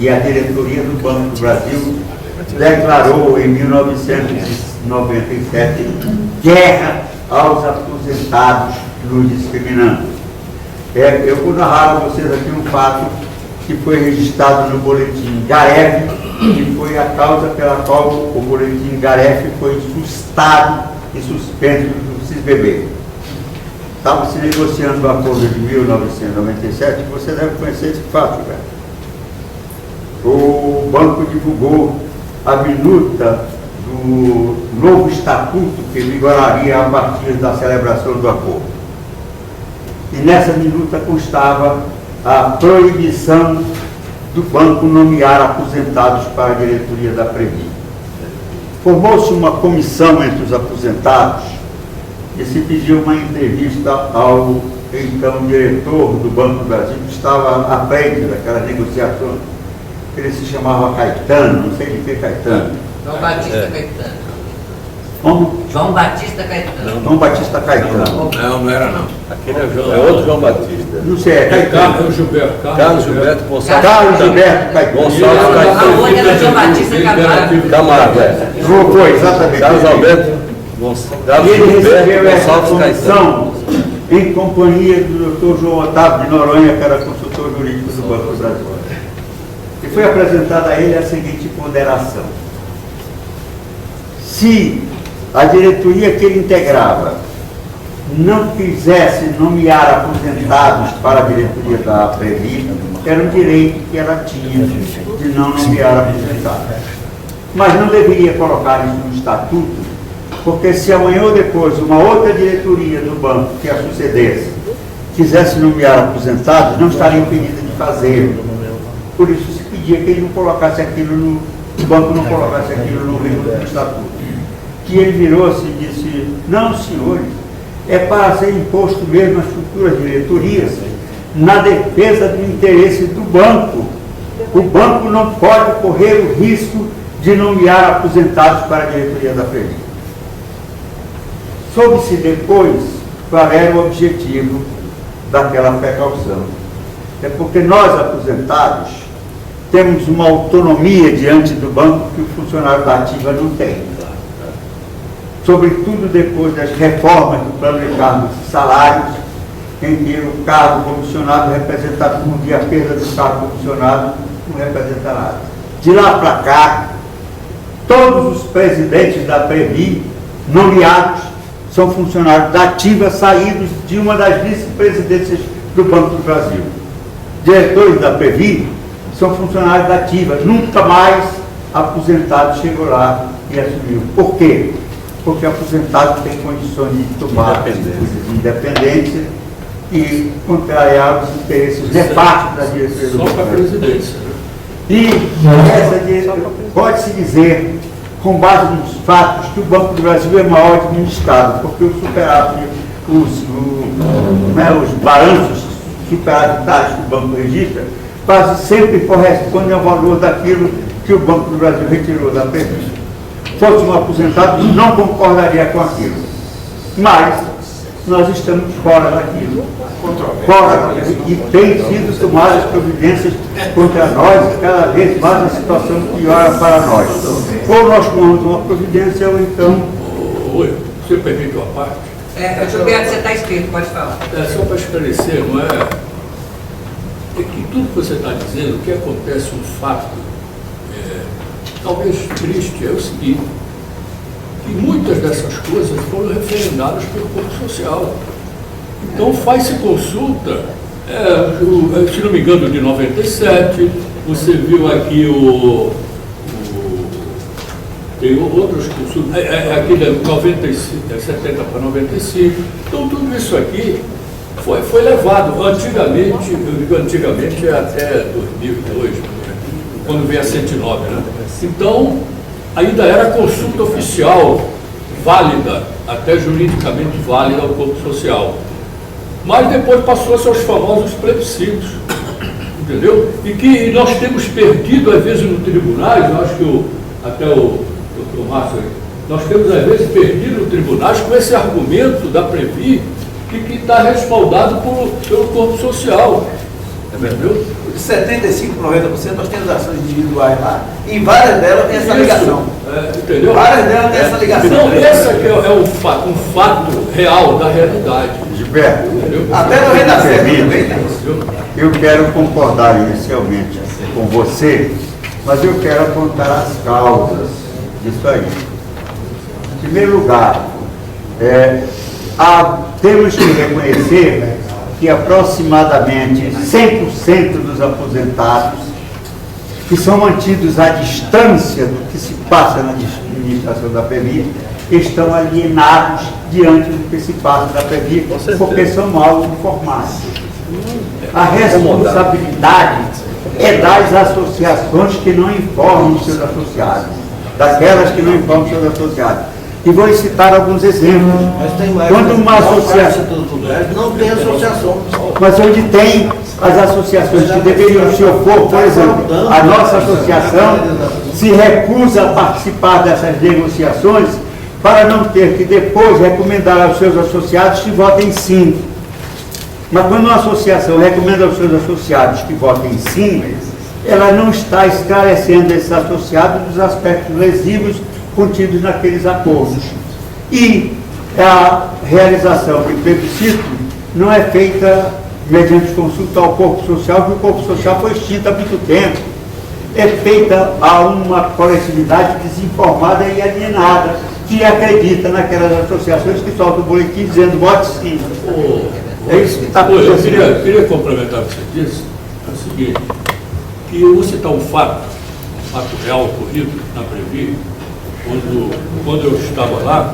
E a diretoria do Banco do Brasil declarou em 1997 guerra aos aposentados nos discriminando. Eu vou narrar a vocês aqui um fato que foi registrado no boletim Garef, que foi a causa pela qual o boletim Garef foi sustado e suspenso do CISBB. Estava se negociando o acordo de 1997, você deve conhecer esse fato, velho. O banco divulgou a minuta do novo estatuto que vigoraria a partir da celebração do acordo. E nessa minuta constava a proibição do banco nomear aposentados para a diretoria da Previ. Formou-se uma comissão entre os aposentados e se pediu uma entrevista ao então diretor do Banco do Brasil, que estava à frente daquelas negociações. Ele se chamava Caetano, não sei de que Caetano. João Batista Caetano. Como? João Batista Caetano. João Batista Caetano. Não era não. Aquele é outro João Batista. Não sei, é Caetano. Carlos Gilberto. Carlos Gilberto Gonçalves. Carlos Gilberto Caetano. Gonçalves A Caetano. outra era João Batista Camargo. Camargo, Foi, exatamente. Carlos Alberto E Carlos ele recebeu Gilberto essa Gonçalves Caetano. comissão em companhia do Dr. João Otávio de Noronha, que era consultor jurídico do Banco do Brasil. E foi apresentada a ele a seguinte ponderação: se a diretoria que ele integrava não quisesse nomear aposentados para a diretoria da Previ, era um direito que ela tinha de não nomear aposentados. Mas não deveria colocar isso no estatuto, porque se amanhã ou depois uma outra diretoria do banco que a sucedesse quisesse nomear aposentados, não estaria impedida de fazê-lo. Por isso se pedia que ele não colocasse aquilo no... o banco não colocasse aquilo no estatuto. Que ele virou-se e disse: não, senhores, é para ser imposto mesmo às futuras diretorias, na defesa do interesse do banco. O banco não pode correr o risco de nomear aposentados para a diretoria da Previ. Soube-se depois qual era o objetivo daquela precaução. É porque nós, aposentados, temos uma autonomia diante do banco que o funcionário da ativa não tem. Sobretudo depois das reformas do plano de cargos e salários, em que o cargo comissionado representa tudo e a perda do cargo comissionado não representa nada. De lá para cá, todos os presidentes da Previ, nomeados, são funcionários da ativa saídos de uma das vice-presidências do Banco do Brasil. Diretores da Previ são funcionários da ativa, nunca mais aposentado chegou lá e assumiu. Por quê? Porque aposentado tem condições de tomar independência e contrariar os interesses nefastos da diretoria do Só para a Banco. presidência. E essa diretoria, pode-se dizer, com base nos fatos, que o Banco do Brasil é mal administrado, porque o superávit, os balanços superavitários que o banco registra, quase sempre correspondem ao valor daquilo que o Banco do Brasil retirou da Previ. Fosse um aposentado, não concordaria com aquilo. Mas nós estamos fora daquilo. Fora, e tem sido tomadas providências contra nós, e cada vez mais a situação piora para nós. Ou nós tomamos uma providência, ou então... Oi, você permite uma parte? Gilberto, você está escrito, pode falar. Só para esclarecer, não é? É que tudo que você está dizendo, o que acontece, um fato, talvez triste, é o seguinte, que muitas dessas coisas foram referendadas pelo Corpo Social. Então faz-se consulta, se não me engano, de 97, você viu aqui tem outros consultas, aqui de 70 para 95, então tudo isso aqui foi levado antigamente, eu digo antigamente até 2002, quando veio a 109, né? Então, ainda era consulta oficial, válida, até juridicamente válida ao corpo social. Mas depois passou-se aos famosos plebiscitos, entendeu? E que nós temos perdido, às vezes, no tribunais, eu acho que até o doutor Márcio, nós temos, às vezes, perdido no tribunais com esse argumento da Previ, que está respaldado pelo corpo social. Entendeu? De 75% para 90% nós temos ações individuais lá, e várias delas têm essa ligação. Entendeu? Várias delas têm essa ligação. Então, esse aqui é um fato real da realidade. Gilberto, Entendeu? Até no Renascer permite, também tem isso. eu quero concordar inicialmente com você, mas eu quero apontar as causas disso aí. Em primeiro lugar, temos que reconhecer que aproximadamente 100% dos aposentados, que são mantidos à distância do que se passa na administração da Previ, estão alienados diante do que se passa na Previ, porque são mal informados. A responsabilidade é das associações que não informam os seus associados, daquelas que não informam os seus associados. E vou citar alguns exemplos. Quando uma associação... Não tem associação. Mas onde tem as associações que deveriam se opor, por exemplo, a nossa associação se recusa a participar dessas negociações para não ter que depois recomendar aos seus associados que votem sim. Mas quando uma associação recomenda aos seus associados que votem sim, ela não está esclarecendo esses associados dos aspectos lesivos contidos naqueles acordos. E a realização de plebiscito não é feita mediante consulta ao corpo social, porque o corpo social foi extinto há muito tempo. É feita a uma coletividade desinformada e alienada, que acredita naquelas associações que soltam o boletim dizendo vote sim. É isso que está acontecendo. Eu queria complementar o que você disse, é o seguinte, que eu vou citar um fato real ocorrido na Previ, quando eu estava lá,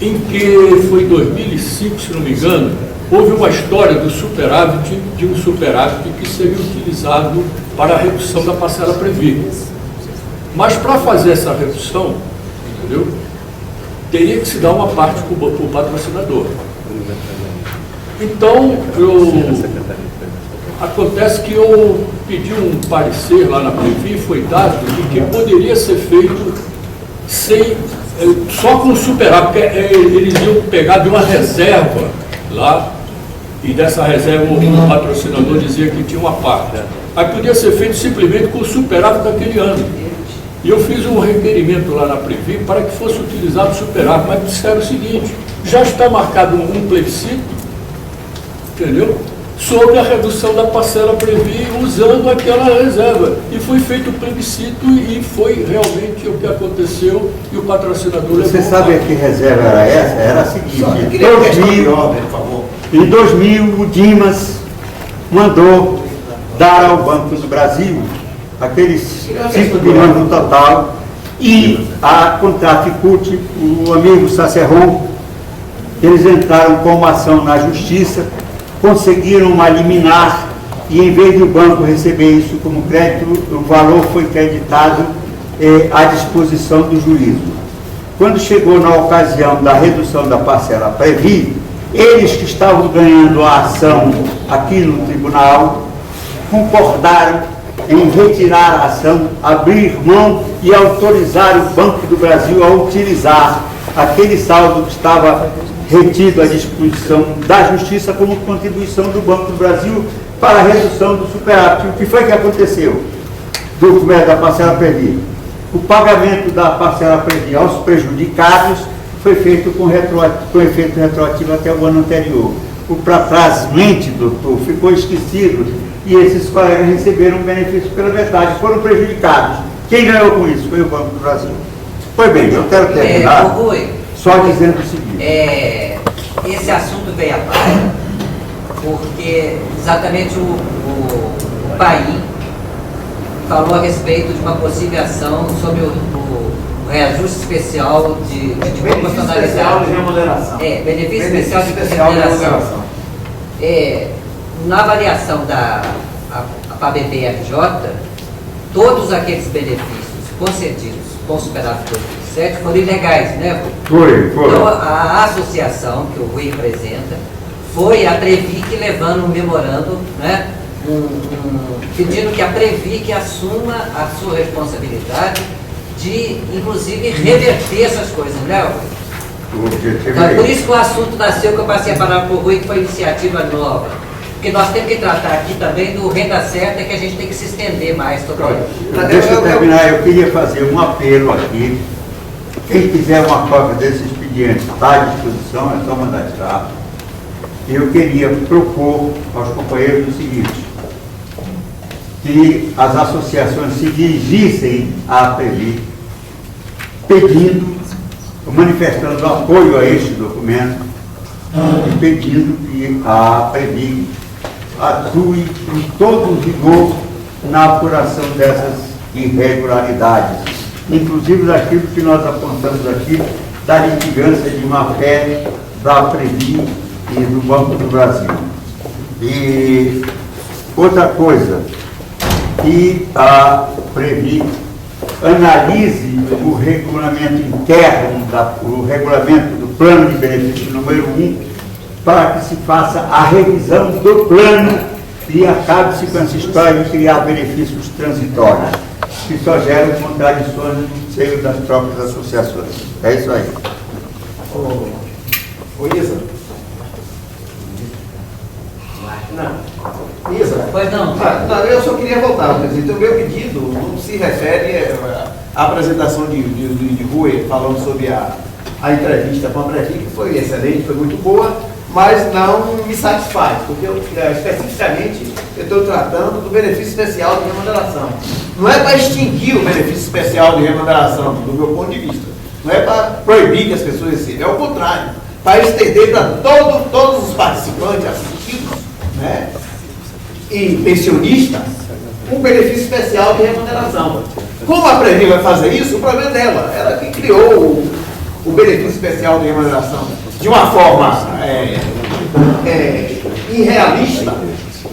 em que foi em 2005, se não me engano, houve uma história do superávit, de um superávit que seria utilizado para a redução da parcela Previ. Mas para fazer essa redução, entendeu, teria que se dar uma parte para o patrocinador. Então, acontece que eu pedi um parecer lá na Previ, foi dado, de que poderia ser feito só com o superávit, porque eles iam pegar de uma reserva lá, e dessa reserva o patrocinador dizia que tinha uma parte. Aí podia ser feito simplesmente com o superávit daquele ano. E eu fiz um requerimento lá na Previ para que fosse utilizado o superávit, mas disseram o seguinte: já está marcado um plebiscito, entendeu? Sobre a redução da parcela Previ usando aquela reserva. E foi feito o plebiscito e foi realmente o que aconteceu, e o patrocinador... Você sabe que reserva era essa? Era a seguinte: em 2000 o Dimas mandou dar ao Banco do Brasil aqueles 5 bilhões no total, e a Contraficute, o amigo Sacerron, eles entraram com uma ação na justiça, conseguiram uma liminar, e em vez do banco receber isso como crédito, o valor foi creditado à disposição do juízo. Quando chegou na ocasião da redução da parcela Previ, eles que estavam ganhando a ação aqui no tribunal concordaram em retirar a ação, abrir mão e autorizar o Banco do Brasil a utilizar aquele saldo que estava retido à disposição da Justiça como contribuição do Banco do Brasil para a redução do superávit. O que foi que aconteceu do da parcela Previ? O pagamento da parcela Previ aos prejudicados foi feito com efeito retroativo até o ano anterior. O para trás mente, doutor, ficou esquecido, e esses colegas receberam benefício pela metade, foram prejudicados. Quem ganhou com isso foi o Banco do Brasil. Pois bem, eu quero terminar só dizendo o seguinte. Esse assunto veio à baila porque exatamente o PAI falou a respeito de uma possível ação sobre o reajuste especial de proporcionalidade. Benefício especial de remuneração. Na avaliação da PABB-RJ, todos aqueles benefícios concedidos com superávit 2007 foram ilegais, né, Rui? Foi. Então, a associação que o Rui representa foi a Previc levando um memorando, né, pedindo que a Previc assuma a sua responsabilidade de, inclusive, reverter essas coisas, né, Rui? O objetivo Então, é por esse. isso que o assunto nasceu, que eu passei a palavra para o Rui, que foi iniciativa nova. Porque nós temos que tratar aqui também do renda certa, que a gente tem que se estender mais sobre isso. Deixa eu terminar, eu queria fazer um apelo aqui. Quem quiser uma cópia desse expediente está à disposição, é só mandar tirar. Eu queria propor aos companheiros o seguinte, que as associações se dirigissem à Previc, pedindo, manifestando apoio a este documento e pedindo que a Previc atue com todo o rigor na apuração dessas irregularidades, inclusive daquilo que nós apontamos aqui, da litigância de má-fé da Previc e do Banco do Brasil. E outra coisa, que a Previc analise o regulamento interno, o regulamento do plano de benefício número 1, para que se faça a revisão do plano e acabe-se com essa história de criar benefícios transitórios, que só geram contradições no seio das próprias associações. É isso aí. Ô Isa. Não. Isa. Pois não. Não, eu só queria voltar, presidente. O meu pedido não se refere à apresentação de Rui falando sobre a entrevista com a Previc, que foi excelente, foi muito boa, mas não me satisfaz, porque especificamente eu estou tratando do benefício especial de remuneração. Não é para extinguir o benefício especial de remuneração, do meu ponto de vista. Não é para proibir que as pessoas recebam, é o contrário. Para estender para todos os participantes assistidos, né, e pensionistas, um benefício especial de remuneração. Como a Previc vai fazer isso, o problema é dela. Ela que criou o benefício especial de remuneração de uma forma irrealista,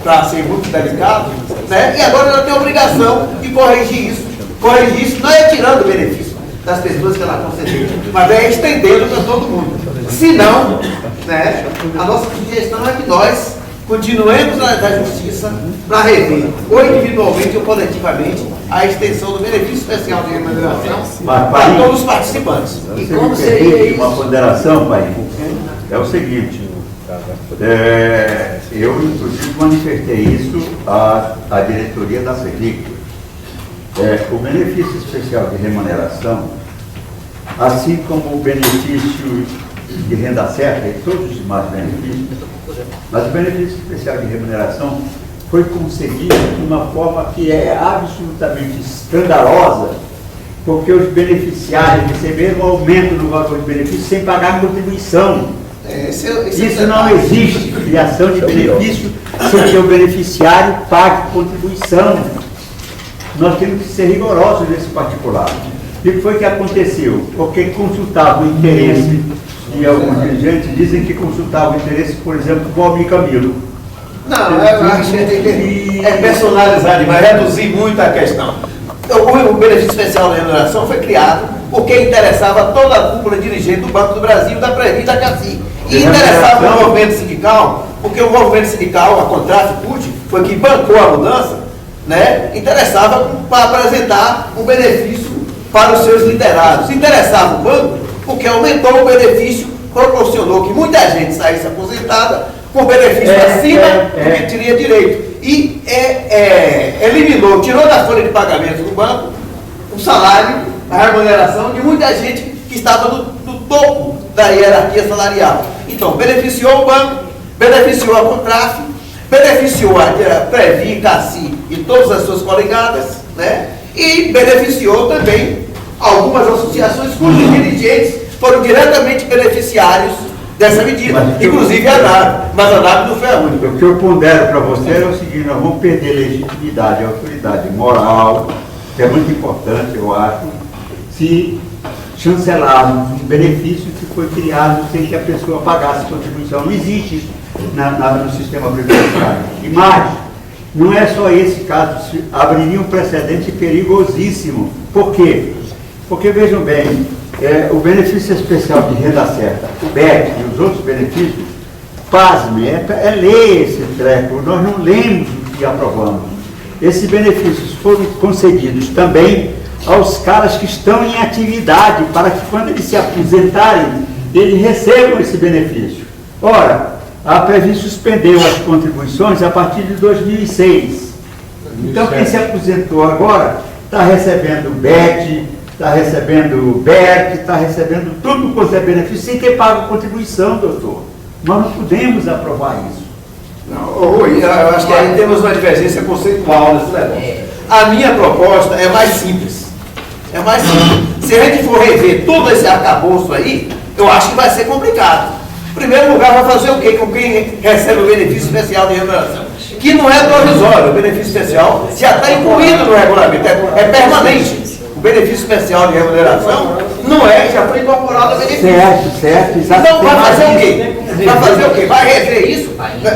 para ser muito delicado, né? E agora ela tem a obrigação de corrigir isso. Corrigir isso não é tirando o benefício das pessoas que ela concedeu, mas é estendendo para todo mundo. Se não, né, a nossa sugestão é que nós continuemos na justiça para rever, ou individualmente ou coletivamente, a extensão do benefício especial de remuneração para todos os participantes. E Você como me seria permite isso? uma ponderação, pai? É o seguinte, eu inclusive manifestei isso à diretoria da Previc. O benefício especial de remuneração, assim como o benefício de renda certa e todos os demais benefícios, mas o benefício especial de remuneração foi concebido de uma forma que é absolutamente escandalosa, porque os beneficiários receberam um aumento no valor de benefício sem pagar contribuição. Isso não existe, criação de benefício sem que o beneficiário pague contribuição. Nós temos que ser rigorosos nesse particular. E o que foi que aconteceu? Porque consultava o interesse, e alguns dirigentes dizem que consultava o interesse, por exemplo, do Almir Camilo. Não, eu acho que é personalizar, vai reduzir muito a questão. O benefício especial de remuneração foi criado porque interessava toda a cúpula dirigente do Banco do Brasil, da Previc e da CACI. E interessava o movimento sindical, porque o movimento sindical, a Contraf-CUT, foi que bancou a mudança, né? Interessava para apresentar um benefício para os seus liderados. Interessava o banco porque aumentou o benefício, proporcionou que muita gente saísse aposentada com benefício acima do que teria direito. E eliminou, tirou da folha de pagamento do banco o salário, a remuneração de muita gente que estava no topo da hierarquia salarial. Então, beneficiou o banco, beneficiou a Contraf, beneficiou a Previc, CACI e todas as suas coligadas, né? E beneficiou também algumas associações cujos dirigentes foram diretamente beneficiários dessa medida, inclusive a NAB, mas a NAB não foi a única. O que eu pondero para você é o seguinte: nós vamos perder legitimidade, autoridade moral, que é muito importante, eu acho, se chancelarmos um benefício que foi criado sem que a pessoa pagasse contribuição. Não existe isso no sistema previdenciário. E mais, Não é só esse caso, se abriria um precedente perigosíssimo. Por quê? Porque, vejam bem, o benefício especial de renda certa, o BEC e os outros benefícios, pasme, é lei esse treco, nós não lemos o que aprovamos. Esses benefícios foram concedidos também aos caras que estão em atividade, para que quando eles se aposentarem, eles recebam esse benefício. Ora, a Previ suspendeu as contribuições a partir de 2006. Então, quem se aposentou agora está recebendo BET, está recebendo BERT, está recebendo tudo quanto é benefício, sem ter pago contribuição, doutor. Nós não podemos aprovar isso. Não, Rui, eu acho que aí temos uma divergência conceitual nesse negócio. A minha proposta é mais simples. É mais simples. Se a gente for rever todo esse arcabouço aí, eu acho que vai ser complicado. Em primeiro lugar, vai fazer o quê com quem recebe o benefício especial de remuneração? Que não é provisório, o benefício especial já está incluído no regulamento, é permanente. O benefício especial de remuneração não é, já foi incorporado ao benefício. Certo, exatamente. Então vai fazer o quê? Vai fazer o quê? Vai rever isso?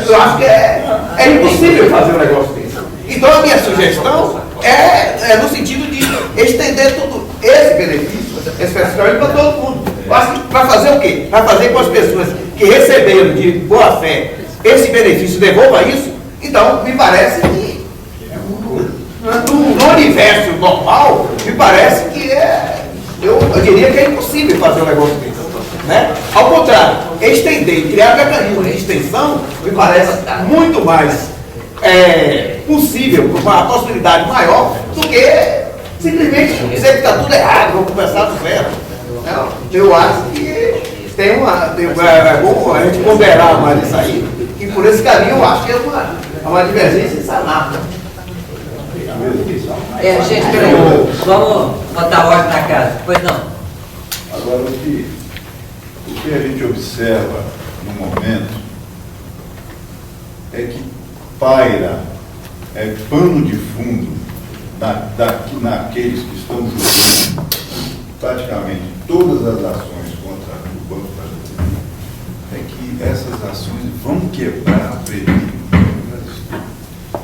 Eu acho que é impossível fazer um negócio desse. Então a minha sugestão é no sentido de estender todo esse benefício especial para todo mundo. Eu acho que vai fazer o quê? Vai fazer com as pessoas que receberam de boa fé esse benefício devolva isso? Então, me parece que no universo normal, me parece que eu diria que é impossível fazer um negócio desse. Né? Ao contrário, estender, criar mecanismos de extensão, me parece muito mais possível, com uma possibilidade maior, do que simplesmente dizer que está tudo errado, vamos começar do zero. Não, eu acho que é bom a gente ponderar mais isso aí, e por esse caminho eu acho que é uma divergência insanável. Gente, peraí, vamos botar ordem na casa. Pois não. Agora, o que a gente observa no momento é que paira pano de fundo naqueles que estão julgando praticamente todas as ações contra o Banco Brasileiro, é que essas ações vão quebrar a Previ.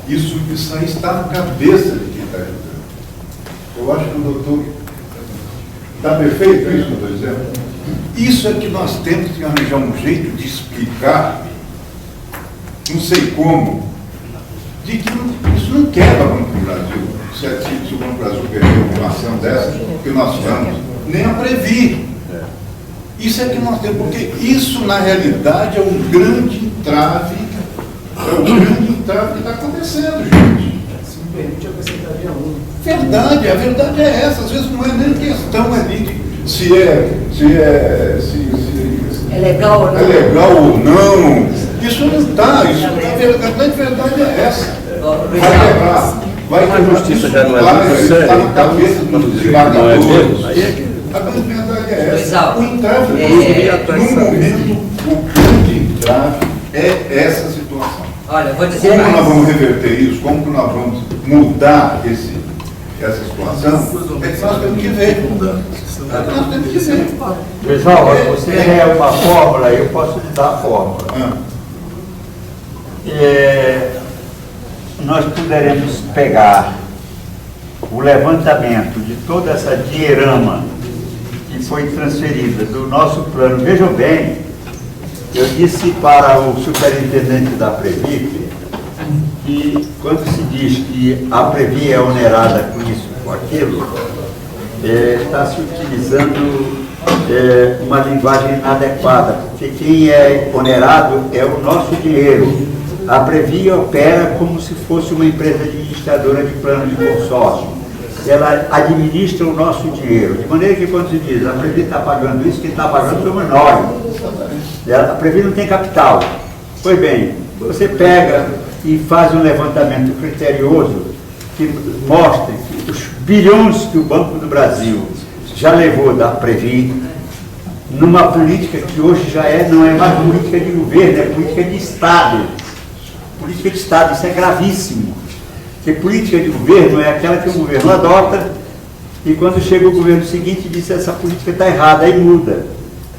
Isso aí está na cabeça de quem está julgando. Eu acho que o doutor... Está perfeito isso que eu estou dizendo? Isso é que nós temos que arranjar um jeito de explicar, não sei como, de que isso não quebra o Banco do Brasil. Se o Banco do Brasil perdeu uma ação dessa, que nós vamos, nem a Previ. Isso é que nós temos, porque isso, na realidade, é um grande entrave, que está acontecendo, gente. Se me permite, eu acrescentaria um. Verdade, a verdade é essa. Às vezes não é nem questão ali de se é legal ou não. É legal ou não. Isso não está. A verdade é essa. Vai quebrar. Vai A justiça já não é muito séria, está na cabeça dos desembargadores. A verdade é essa. O entrave, no momento, o grande entrave é essa situação. Olha, eu vou dizer Como mais. nós vamos reverter isso? Como que nós vamos mudar essa situação? É que nós temos que ver. Nós temos que ver. Pessoal, você é uma fórmula, eu posso lhe dar a fórmula. Nós poderemos pegar o levantamento de toda essa dinheirama que foi transferida do nosso plano. Vejam bem, eu disse para o superintendente da Previ que quando se diz que a Previ é onerada com isso, com aquilo, está se utilizando uma linguagem inadequada, porque quem é onerado é o nosso dinheiro. A Previ opera como se fosse uma empresa administradora de plano de consórcio. Ela administra o nosso dinheiro, de maneira que quando se diz a Previ está pagando isso, quem está pagando somos nós. A Previ não tem capital. Pois bem, você pega e faz um levantamento criterioso que mostre que os bilhões que o Banco do Brasil já levou da Previ, numa política que hoje não é mais política de governo, é política de Estado. Política de Estado, isso é gravíssimo. Porque política de governo é aquela que o governo adota e quando chega o governo seguinte diz essa política está errada, aí muda.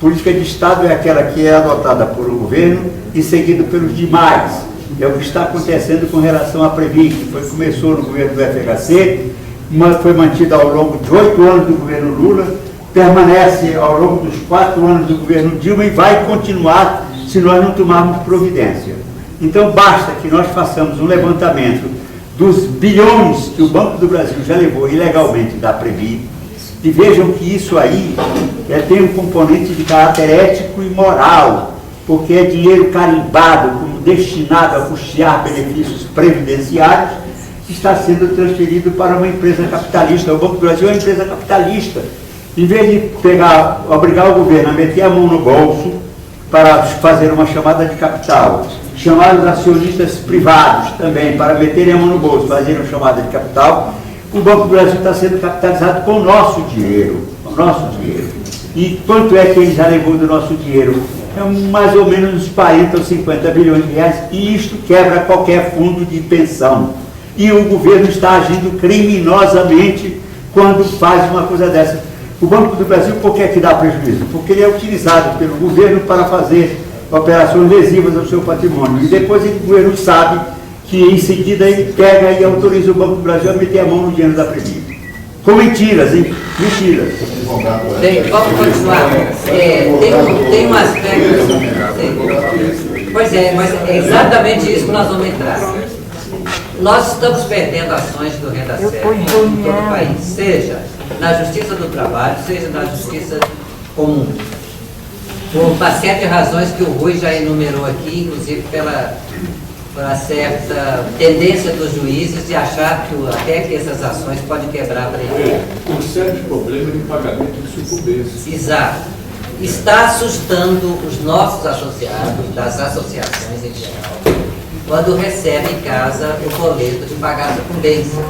Política de Estado é aquela que é adotada por o governo e seguida pelos demais. É o que está acontecendo com relação à Previ, que começou no governo do FHC, foi mantida ao longo de 8 anos do governo Lula, permanece ao longo dos 4 anos do governo Dilma e vai continuar se nós não tomarmos providência. Então basta que nós façamos um levantamento dos bilhões que o Banco do Brasil já levou ilegalmente da Previ, e vejam que isso aí tem um componente de caráter ético e moral, porque é dinheiro carimbado como destinado a custear benefícios previdenciários, que está sendo transferido para uma empresa capitalista. O Banco do Brasil é uma empresa capitalista. Em vez de obrigar o governo a meter a mão no bolso para fazer uma chamada de capital, chamar os acionistas privados também para meterem a mão no bolso, fazer uma chamada de capital, o Banco do Brasil está sendo capitalizado com o nosso dinheiro. E quanto é que ele já levou do nosso dinheiro? É mais ou menos uns 40 ou 50 bilhões de reais, e isto quebra qualquer fundo de pensão. E o governo está agindo criminosamente quando faz uma coisa dessa. O Banco do Brasil, por que é que dá prejuízo? Porque ele é utilizado pelo governo para fazer operações lesivas ao seu patrimônio. E depois o governo sabe que em seguida ele pega e autoriza o Banco do Brasil a meter a mão no dinheiro da Previ. Com mentiras, hein? Mentiras. Bem, vamos continuar. Tem um aspecto. Pois é, mas é exatamente isso que nós vamos entrar. Nós estamos perdendo ações do Renda Certa em todo o país, seja na Justiça do Trabalho, seja na Justiça Comum. Por uma série de razões que o Rui já enumerou aqui, inclusive pela certa tendência dos juízes de achar que até que essas ações podem quebrar a Previ. Um sério problema de pagamento de sucumbência. Exato. Está assustando os nossos associados, das associações em geral, quando recebem em casa o boleto de pagar a sucumbência.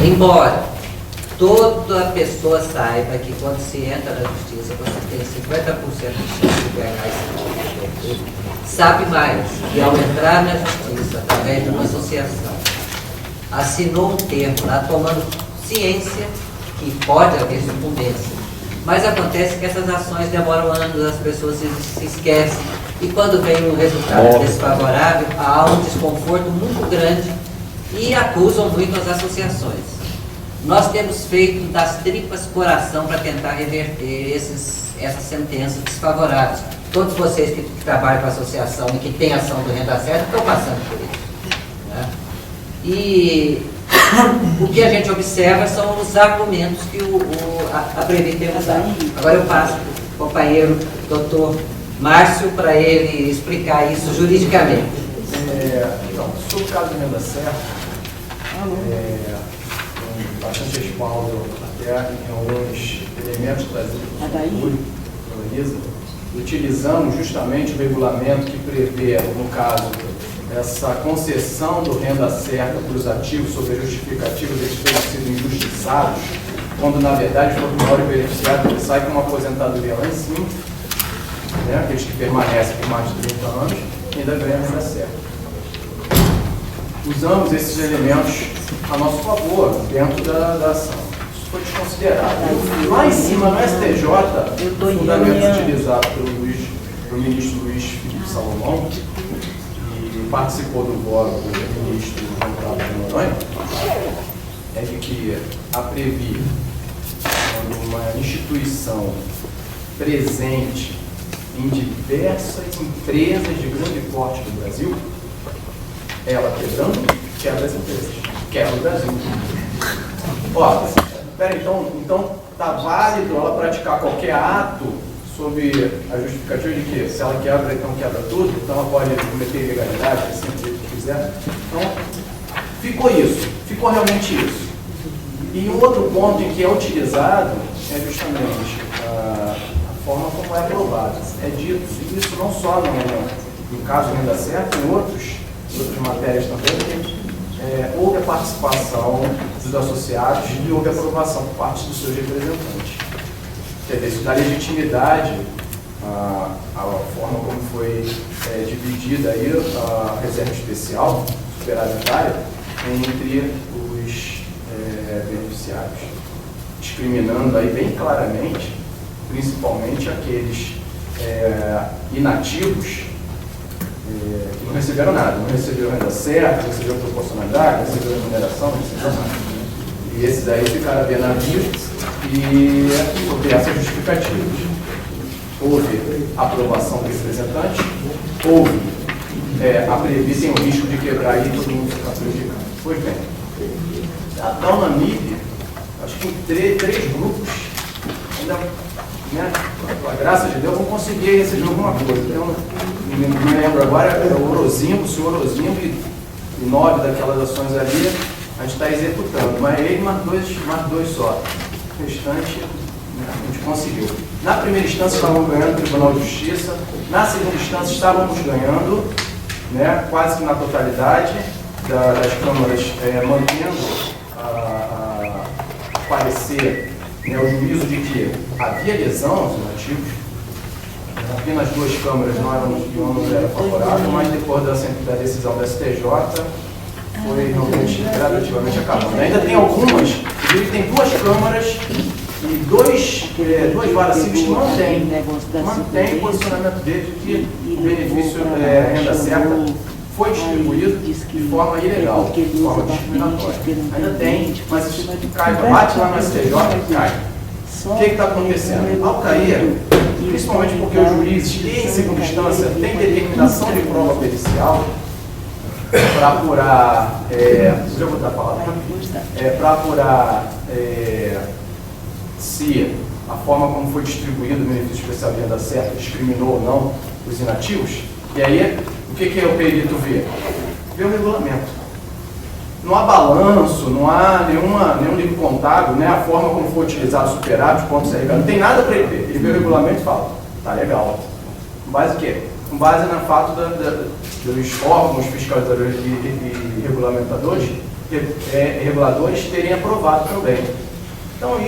Embora toda pessoa saiba que quando se entra na justiça, você tem 50% de chance de ganhar esse boleto, sabe mais que ao entrar na justiça, através de uma associação, assinou um termo lá tomando ciência que pode haver sucumbência. Mas acontece que essas ações demoram anos, as pessoas se esquecem, e quando vem um resultado desfavorável, há um desconforto muito grande e acusam muito as associações. Nós temos feito das tripas coração para tentar reverter essas sentenças desfavoráveis. Todos vocês que trabalham com a associação e que têm ação do Renda Certa estão passando por isso, né? E o que a gente observa são os argumentos que a Previ tem usado. Agora eu passo para o companheiro doutor Márcio para ele explicar isso juridicamente. Então, sobre o caso do Renda Certa, com bastante respaldo até em alguns elementos trazidos pelo Elisa, utilizamos justamente o regulamento que prevê, no caso, essa concessão do Renda Certa para os ativos sob a justificativa deles terem sido injustiçados, quando na verdade o formulário beneficiário ele sai com uma aposentadoria lá em cima, né, aqueles que permanecem por mais de 30 anos, ainda ganham Renda Certa. Usamos esses elementos a nosso favor dentro da ação. Isso foi desconsiderado. Lá em cima, no STJ, o fundamento utilizado pelo ministro Luiz Felipe Salomão, que participou do voto do ministro Gonçalves de Noronha, é de que a Previ, quando uma instituição presente em diversas empresas de grande porte do Brasil, ela quebrando, quebra as empresas, quebra o Brasil. Ó, pera, então tá válido ela praticar qualquer ato sob a justificativa de que se ela quebra, então quebra tudo, então ela pode cometer ilegalidade, assim, o que quiser. Então, ficou realmente isso. E o outro ponto em que é utilizado é justamente a forma como é aprovado. É dito isso não só no caso do Renda Certa, em outras matérias também, houve a participação dos associados e houve a aprovação por parte dos seus representantes. Quer dizer, isso dá legitimidade à forma como foi dividida aí a reserva especial superavitária entre os beneficiários, discriminando aí bem claramente, principalmente aqueles inativos, que não receberam nada, não receberam renda certa, não receberam proporcionalidade, não receberam remuneração, não receberam nada. E esses aí ficaram bem na vida e por essas justificativas. Houve aprovação do representante, houve a previsão, tem o risco de quebrar e todo mundo ficar prejudicado. Pois bem, da Unamib, acho que em três grupos, ainda, né, a graça de Deus, vão conseguir receber alguma coisa. Então, não me lembro agora, é o Orozimbo, o senhor Orozimbo e 9 daquelas ações ali, a gente está executando, mas ele mais dois só. O restante, né, a gente conseguiu. Na primeira instância estavam ganhando o Tribunal de Justiça, na segunda instância estávamos ganhando, né, quase que na totalidade das câmaras, mantendo a parecer, né, o juízo de que havia lesão aos inativos. Apenas 2 câmaras não era favorável, mas depois da decisão da STJ foi realmente gradativamente acabando. Ainda tem algumas, inclusive tem 2 câmaras e 2 varas cíveis que mantém o posicionamento dele de que o benefício renda certa foi distribuído de forma ilegal, de forma discriminatória. Ainda tem, mas cai, bate lá no STJ e cai. O que está acontecendo? Ao cair, principalmente porque os juízes, em segunda instância, têm determinação de prova pericial para apurar, já vou dar a palavra, para apurar se a forma como foi distribuído o benefício especial de renda certa discriminou ou não os inativos. E aí, o que é o perito ver? Ver o regulamento. Não há balanço, não há nenhum livro contábil, né? A forma como foi utilizado o superávit, pontos aí, não tem nada para ele ver. Ele vê o regulamento e fala, tá legal. Com base em quê? Com base no fato dos órgãos fiscalizadores e regulamentadores, reguladores terem aprovado também. Então,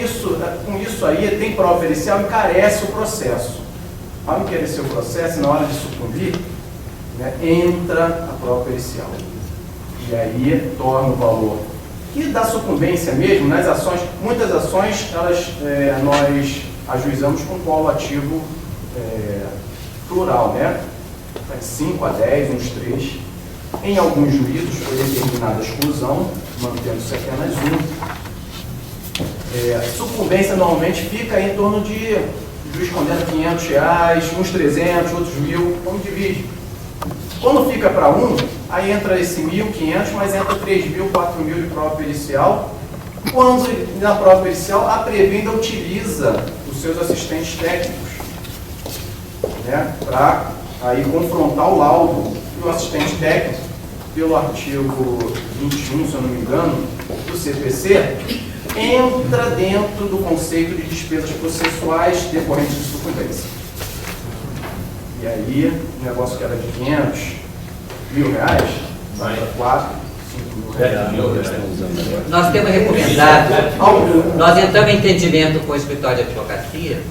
com isso aí, tem prova pericial, encarece o processo. Ao encarecer o processo, na hora de sucumbir, né, entra a prova pericial. E aí torna o valor. E da sucumbência mesmo, nas ações, muitas ações, nós ajuizamos com polo ativo plural, né? 5 a 10, uns 3. Em alguns juízos foi determinada a exclusão, mantendo-se apenas 1. Sucumbência normalmente fica em torno de, o juiz condena R$500, uns 300, outros 1.000, como divide. Quando fica para 1, aí entra esse 1.500, mas entra 3.000, 4.000 de prova pericial. Quando na prova pericial a Prevenda utiliza os seus assistentes técnicos, né, para aí confrontar o laudo. E o assistente técnico, pelo artigo 21, se eu não me engano, do CPC, entra dentro do conceito de despesas processuais decorrentes de sucumbência. E aí, o negócio que era de R$500.000, vai para 4, 5.000. Nós temos recomendado, nós entramos em entendimento com o escritório de advocacia,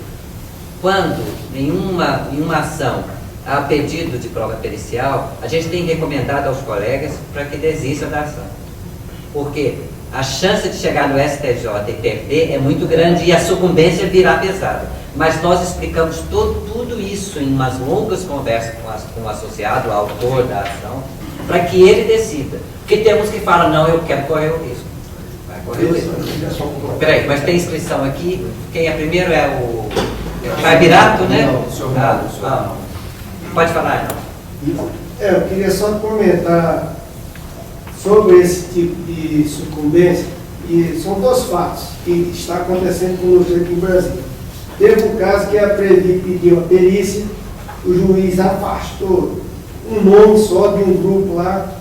quando nenhuma ação a pedido de prova pericial, a gente tem recomendado aos colegas para que desistam da ação. Porque a chance de chegar no STJ e perder é muito grande e a sucumbência virá pesada. Mas nós explicamos tudo isso em umas longas conversas com o associado, o autor da ação, para que ele decida. Porque temos que falar, não, eu quero correr o risco. Vai correr o risco. Peraí, mas tem inscrição aqui. Quem é primeiro é o Birato, né? Não, o senhor não. Pode falar, não. Eu queria só comentar sobre esse tipo de sucumbência, e são 2 fatos que está acontecendo conosco aqui no Brasil. Teve um caso que a Previ pediu a perícia, o juiz afastou um nome só de um grupo lá,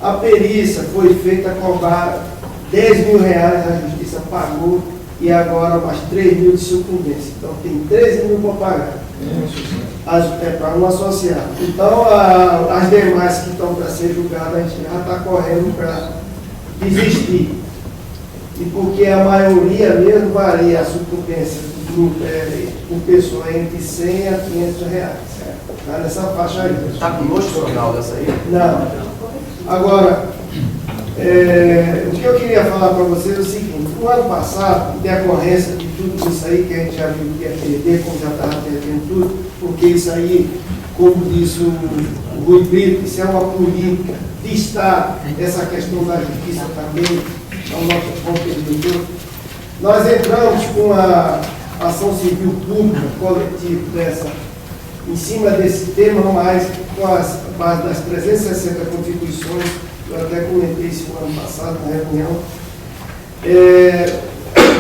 a perícia foi feita a cobrar R$10.000, a justiça pagou, e agora mais 3.000 de sucumbência. Então tem 13.000 para pagar. Para um associado. Então, as demais que estão para ser julgadas, a gente já está correndo para desistir. E porque a maioria mesmo varia a sucumbência do grupo por pessoa entre R$100 a R$500. Está nessa faixa aí. Está conosco o jornal dessa aí? Não. Agora, o que eu queria falar para vocês é o seguinte: no ano passado, em decorrência de tudo isso aí que a gente já viu que ia perder, como já estava perdendo tudo, porque isso aí, como disse o Rui Brito, isso é uma política de Estado, essa questão da justiça também, é o nosso contribuidor. Nós entramos com a ação civil pública coletiva dessa, em cima desse tema, mas com as base das 360 contribuições, eu até comentei isso no ano passado na reunião,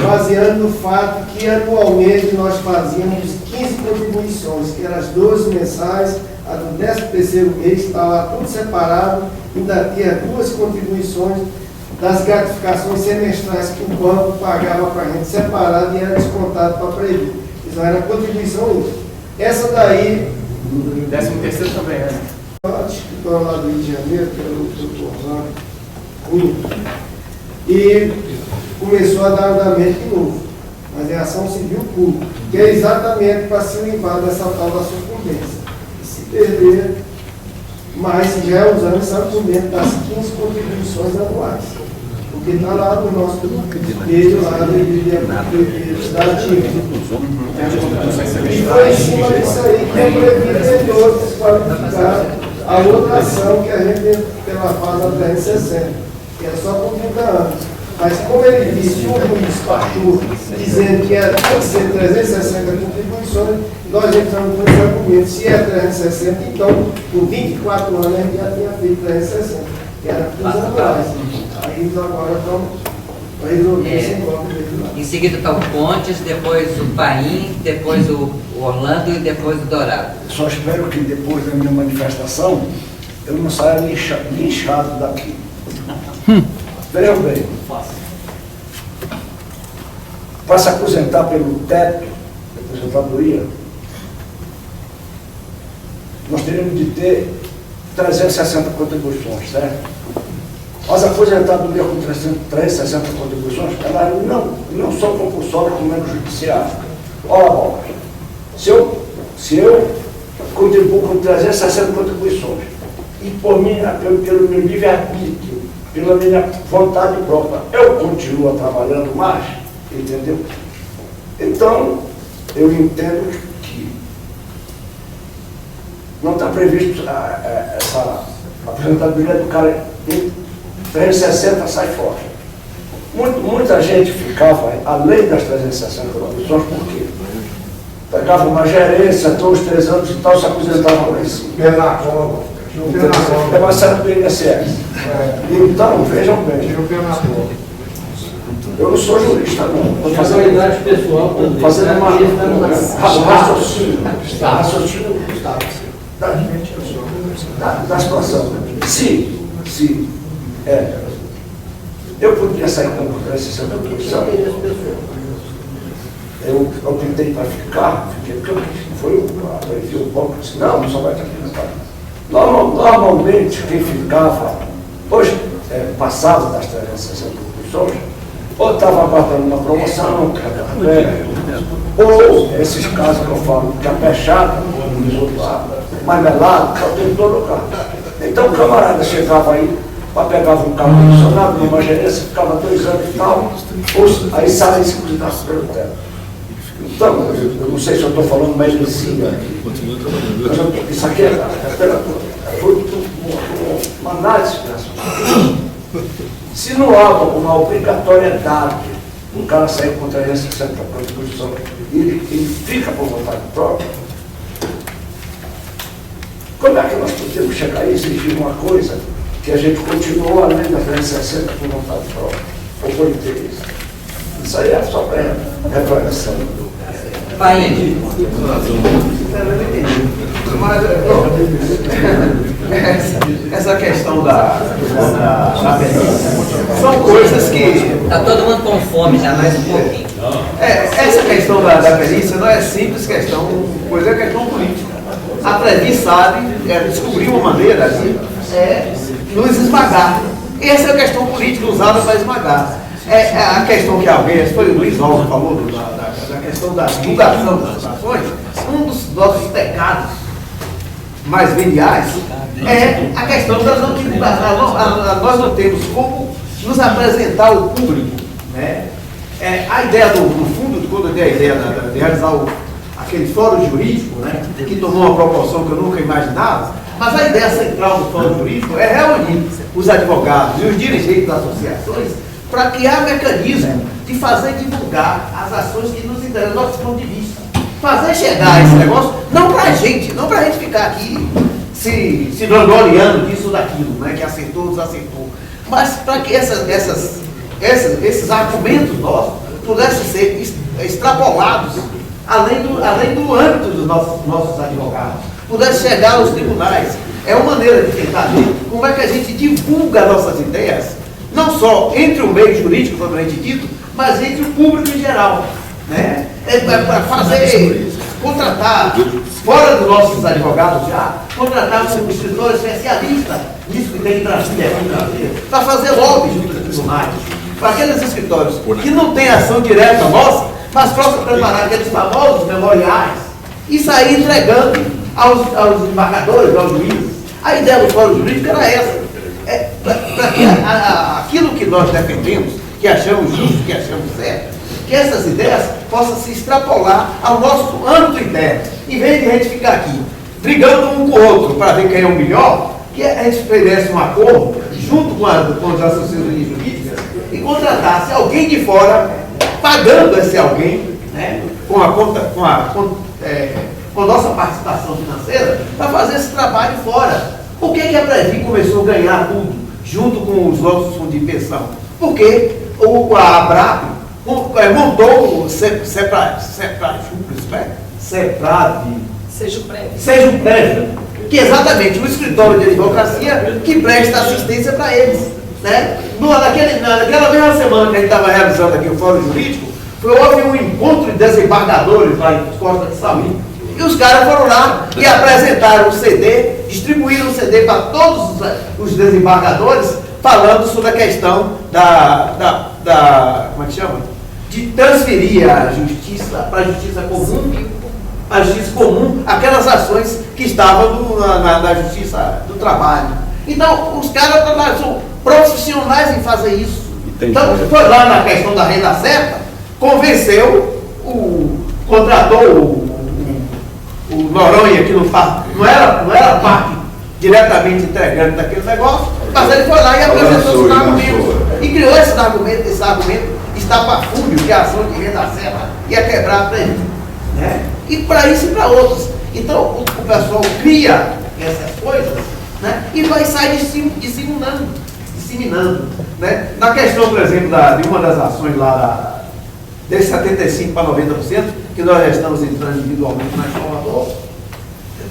baseando no fato que anualmente nós fazíamos 15 contribuições, que eram as 12 mensais, a do 13º mês, estava tudo separado, ainda tinha 2 contribuições das gratificações semestrais que o banco pagava para a gente separado e era descontado para a Previ. Isso era contribuição única. Essa daí... 13º também, né? Do escritório lá do Rio de Janeiro, que era o Dr. Orlando Cunha, e começou a dar andamento de novo, mas é ação civil pública, que é exatamente para se livrar dessa tal da sucumbência. E se perder, mas já usando esse argumento das 15 contribuições anuais, porque está lá no nosso vídeo lá da ativa. E foi em cima disso aí que o Previ tentou desqualificar a outra ação que a gente pela fase da 360, que era só por 30 anos. Mas como ele disse, o juiz partiu dizendo que tinha que ser 360 contribuições, nós entramos com esse argumento. Se é 360, então, com 24 anos, a gente já tinha feito 360, que era 15 anuais. Aí agora estamos para resolver esse bloco. Em seguida está o Pontes, depois o Paim, depois o Orlando e depois o Dourado. Só espero que depois da minha manifestação eu não saia linchado daqui. Vejam bem, para se aposentar pelo teto de aposentadoria, nós teríamos de ter 360 contribuições, certo? As aposentadorias com 360 contribuições, elas não são compulsórias como é no judiciário. Ora, se eu contribuo com 360 contribuições e pelo meu livre-arbítrio, pela minha vontade própria, eu continuo trabalhando mais, entendeu? Então, eu entendo que não está previsto essa aposentadoria do cara em 360 sai fora. Muita gente ficava além das 360 contribuições, por quê? Pegava uma gerência, 2, 3 anos e tal, se aposentava lá em cima. É uma série do INSS. Então, vejam bem. Eu não sou jurista, não. Estou fazendo uma raciocínio da situação. Se eu podia sair com 360 contribuições, eu tentei para ficar, porque foi o banco disse, não só vai ter que ficar. Normalmente, quem ficava, hoje, passava das 360 contribuições, ou estava aguardando uma promoção, ou esses casos que eu falo, que é fechado, marmelado, que tem todo lugar. Então o camarada chegava aí, pegava um carro condicionado, numa gerência, ficava 2 anos e tal, aí saia e se cuidasse pelo teto. Então, eu não sei se eu estou falando mais medicina aqui, mas isso aqui foi uma análise. Se não há uma obrigatoriedade um cara sair com 360 contribuição e ele fica por vontade própria, como é que nós podemos chegar a exigir uma coisa que a gente continuou além da 360 por vontade própria ou por interesse? Isso aí é só para reflexão. Paim. Essa questão da são coisas que... Está todo mundo com fome já, mais um pouquinho. Essa questão da perícia não é simples questão, pois é questão política. A Previ sabe, descobriu uma maneira de nos esmagar. Essa é a questão política usada para esmagar. A questão que alguém, foi o Luiz Alves falou da questão da divulgação das ações, um dos nossos pecados mais veniais é a questão da não divulgação. Nós não temos como nos apresentar ao público, né? A ideia no fundo, quando eu dei a ideia de realizar aquele fórum jurídico, né, que tomou uma proporção que eu nunca imaginava, Mas a ideia central do Fórum Jurídico é reunir os advogados e os dirigentes das associações para criar mecanismo de fazer divulgar as ações que nos interessam, do nosso ponto de vista. Fazer chegar esse negócio, não para a gente ficar aqui se vangloriando disso ou daquilo, né, que acertou ou desacertou, mas para que esses argumentos nossos pudessem ser extrapolados além do âmbito dos nossos advogados, pudessem chegar aos tribunais. É uma maneira de tentar ver como é que a gente divulga nossas ideias, não só entre o meio jurídico, propriamente dito, mas entre o público em geral. Né? Para contratar, fora dos nossos advogados já, contratar um escritor especialista nisso que tem em Brasília, para fazer lobby junto aos tribunais, para aqueles escritórios que não têm ação direta nossa, mas possam preparar aqueles famosos memoriais e sair entregando aos embargadores, aos juízes. A ideia do Fórum Jurídico era essa, para que aquilo que nós defendemos, que achamos justo, que achamos certo, que essas ideias possam se extrapolar ao nosso âmbito interno. Em vez de a gente ficar aqui brigando um com o outro para ver quem é o melhor, que a gente fizesse um acordo junto com as associações jurídicas e contratasse alguém de fora, pagando esse alguém, né, com nossa participação financeira, para fazer esse trabalho fora. Por que a Previ começou a ganhar tudo, junto com os nossos fundos de pensão? Porque a ABRAP montou o Seja o Prévio, que é exatamente um escritório de advocacia que presta assistência para eles. Né? Naquela mesma semana que a gente estava realizando aqui o Fórum Jurídico, houve um encontro de desembargadores lá em Costa de Saúde. E os caras foram lá e apresentaram um CD, distribuíram um CD para todos os desembargadores, falando sobre a questão como é que chama? De transferir a justiça para a justiça comum, aquelas ações que estavam na justiça do trabalho. Então, os caras são profissionais em fazer isso. Então, foi lá na questão da renda certa, convenceu, contratou o Noronha, que não era parte diretamente integrante daquele negócio, mas ele foi lá e apresentou os argumentos. E criou esse argumento estapafúrdio, que a ação de renda certa ia quebrar a Previ, né? E para isso e para outros. Então, o pessoal cria essas coisas, né? E vai sair disseminando. Né? Na questão, por exemplo, de uma das ações lá, de 75% para 90%, que nós já estamos entrando individualmente na Salvador,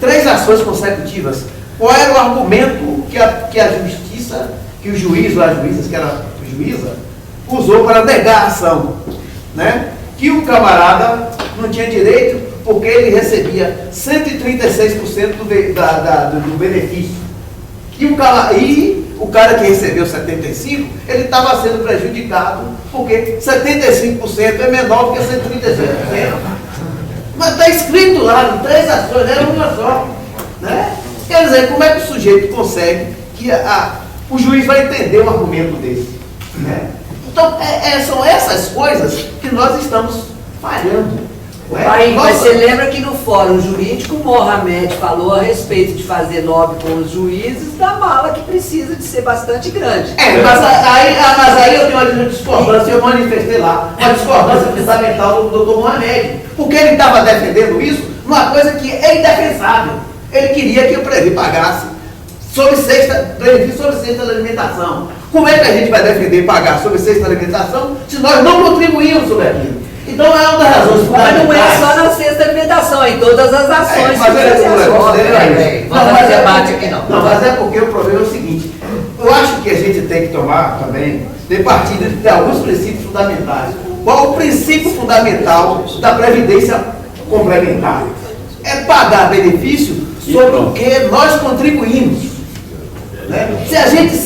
3 ações consecutivas. Qual era o argumento que a justiça, que o juiz ou a juíza, que era juíza, usou para negar a ação, né? Que o camarada não tinha direito porque ele recebia 136% do benefício. E o cara que recebeu 75%, ele estava sendo prejudicado porque 75% é menor do que 136%. Mas está escrito lá, em 3 ações, era uma só. Né? Quer dizer, como é que o sujeito consegue que o juiz vai entender um argumento desse? Né? Então, são essas coisas que nós estamos falhando. Aí, mas você lembra que no Fórum Jurídico o Mohamed falou a respeito de fazer lobby com os juízes da mala que precisa de ser bastante grande. Mas aí eu tenho uma discordância, eu manifestei lá, uma discordância fundamental do doutor Mohamed, porque ele estava defendendo isso numa coisa que é indefensável. Ele queria que o Previ pagasse sobre sexta da alimentação. Como é que a gente vai defender pagar sobre sexta da alimentação se nós não contribuímos sobre aquilo? Então é uma das razões fundamentais. Mas não é só na sexta alimentação, é em todas as ações. Mas vamos debate aqui não. Não, mas é porque o problema é o seguinte, eu acho que a gente tem que tomar também, de partida de alguns princípios fundamentais. Qual o princípio fundamental da Previdência Complementar? É pagar benefício sobre o que nós contribuímos. Né? Se a gente